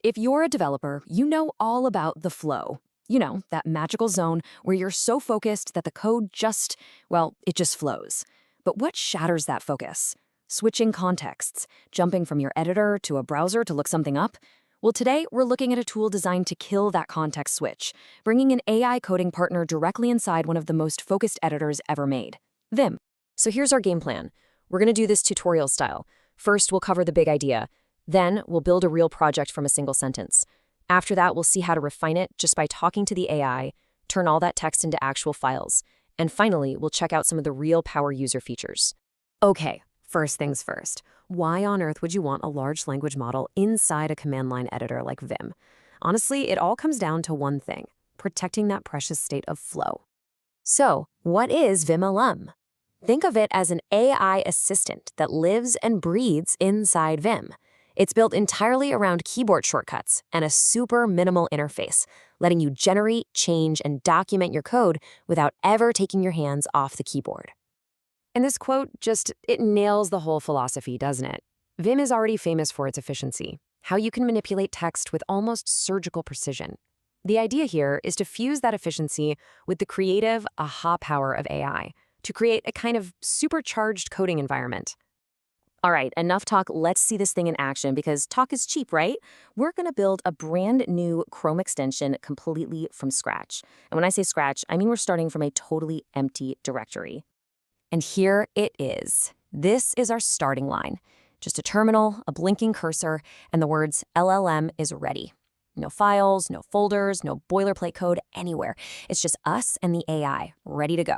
If you're a developer, you know all about the flow. You know, that magical zone where you're so focused that the code just, well, it just flows. But what shatters that focus? Switching contexts, jumping from your editor to a browser to look something up? Well, today we're looking at a tool designed to kill that context switch, bringing an AI coding partner directly inside one of the most focused editors ever made, Vim. So here's our game plan. We're going to do this tutorial style. First, we'll cover the big idea. Then, we'll build a real project from a single sentence. After that, we'll see how to refine it just by talking to the AI, turn all that text into actual files. And finally, we'll check out some of the real power user features. Okay, first things first. Why on earth would you want a large language model inside a command line editor like Vim? Honestly, it all comes down to one thing: protecting that precious state of flow. So, what is VimLM? Think of it as an AI assistant that lives and breathes inside Vim. It's built entirely around keyboard shortcuts and a super minimal interface, letting you generate, change, and document your code without ever taking your hands off the keyboard. And this quote it nails the whole philosophy, doesn't it? Vim is already famous for its efficiency, how you can manipulate text with almost surgical precision. The idea here is to fuse that efficiency with the creative aha power of AI to create a kind of supercharged coding environment. All right, enough talk. Let's see this thing in action because talk is cheap, right? We're going to build a brand new Chrome extension completely from scratch. And when I say scratch, I mean we're starting from a totally empty directory. And here it is. This is our starting line. Just a terminal, a blinking cursor, and the words LLM is ready. No files, no folders, no boilerplate code anywhere. It's just us and the AI, ready to go.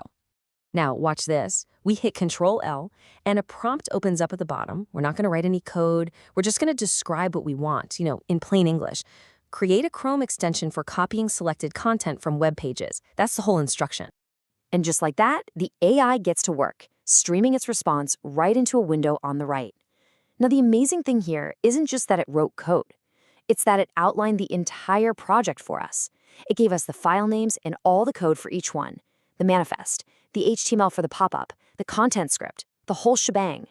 Now, watch this. We hit Ctrl-l, and a prompt opens up at the bottom. We're not going to write any code. We're just going to describe what we want, in plain English. Create a Chrome extension for copying selected content from web pages. That's the whole instruction. And just like that, the AI gets to work, streaming its response right into a window on the right. Now, the amazing thing here isn't just that it wrote code. It's that it outlined the entire project for us. It gave us the file names and all the code for each one, the manifest, the HTML for the pop-up, the content script, the whole shebang.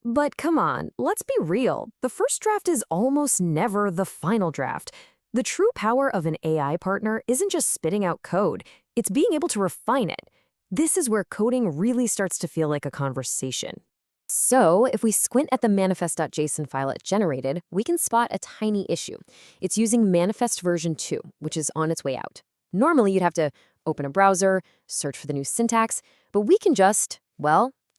But come on, let's be real. The first draft is almost never the final draft. The true power of an AI partner isn't just spitting out code, it's being able to refine it. This is where coding really starts to feel like a conversation. So, if we squint at the manifest.json file it generated, we can spot a tiny issue. It's using manifest version 2, which is on its way out. Normally, you'd have to open a browser, search for the new syntax, but we can just,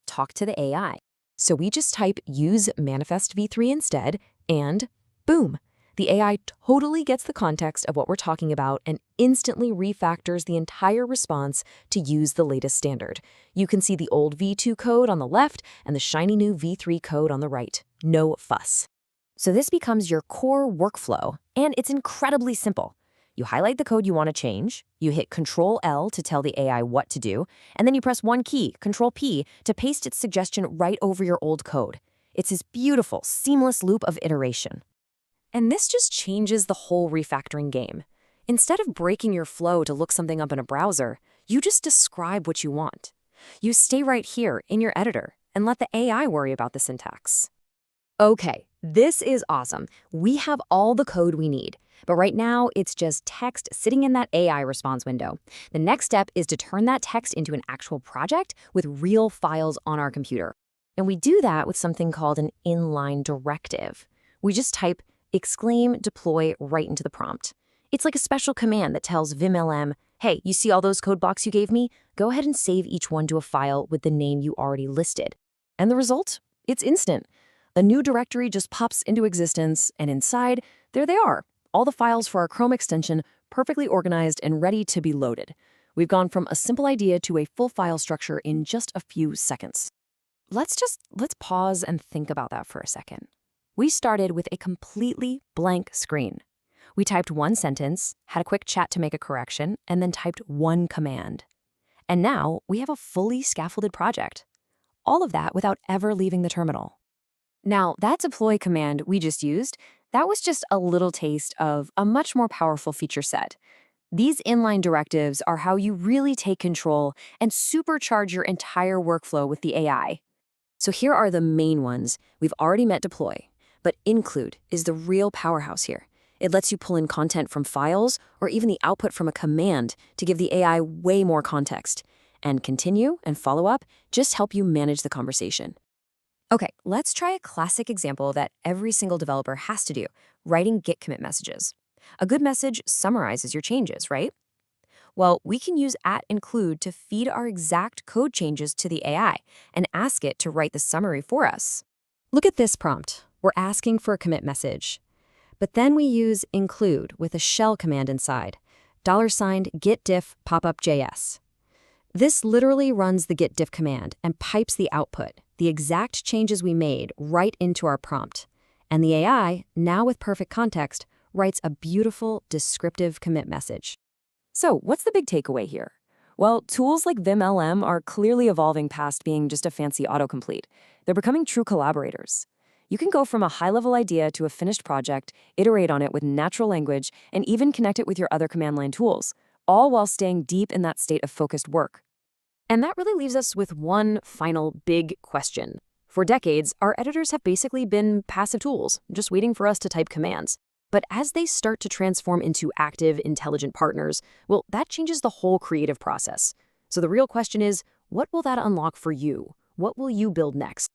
talk to the AI. So we just type use manifest v3 instead, and boom, the AI totally gets the context of what we're talking about and instantly refactors the entire response to use the latest standard. You can see the old v2 code on the left and the shiny new v3 code on the right. No fuss. So this becomes your core workflow, and it's incredibly simple. You highlight the code you want to change, you hit Ctrl-l to tell the AI what to do, and then you press one key, Ctrl-p, to paste its suggestion right over your old code. It's this beautiful, seamless loop of iteration. And this just changes the whole refactoring game. Instead of breaking your flow to look something up in a browser, you just describe what you want. You stay right here in your editor and let the AI worry about the syntax. Okay, this is awesome. We have all the code we need. But right now, it's just text sitting in that AI response window. The next step is to turn that text into an actual project with real files on our computer. And we do that with something called an inline directive. We just type exclaim deploy right into the prompt. It's like a special command that tells VimLM, hey, you see all those code blocks you gave me? Go ahead and save each one to a file with the name you already listed. And the result? It's instant. A new directory just pops into existence, and inside, there they are. All the files for our Chrome extension perfectly organized and ready to be loaded. We've gone from a simple idea to a full file structure in just a few seconds. Let's pause and think about that for a second. We started with a completely blank screen. We typed one sentence, had a quick chat to make a correction, and then typed one command. And now we have a fully scaffolded project. All of that without ever leaving the terminal. Now, that deploy command we just used, that was just a little taste of a much more powerful feature set. These inline directives are how you really take control and supercharge your entire workflow with the AI. So here are the main ones. We've already met deploy, but include is the real powerhouse here. It lets you pull in content from files or even the output from a command to give the AI way more context. And continue and follow up just help you manage the conversation. Okay, let's try a classic example that every single developer has to do, writing Git commit messages. A good message summarizes your changes, right? Well, we can use @include to feed our exact code changes to the AI and ask it to write the summary for us. Look at this prompt. We're asking for a commit message. But then we use include with a shell command inside, $git diff popup.js. This literally runs the git diff command and pipes the output, the exact changes we made, right into our prompt. And the AI, now with perfect context, writes a beautiful, descriptive commit message. So what's the big takeaway here? Well, tools like VimLM are clearly evolving past being just a fancy autocomplete. They're becoming true collaborators. You can go from a high-level idea to a finished project, iterate on it with natural language, and even connect it with your other command line tools, all while staying deep in that state of focused work. And that really leaves us with one final big question. For decades, our editors have basically been passive tools, just waiting for us to type commands. But as they start to transform into active, intelligent partners, well, that changes the whole creative process. So the real question is, what will that unlock for you? What will you build next?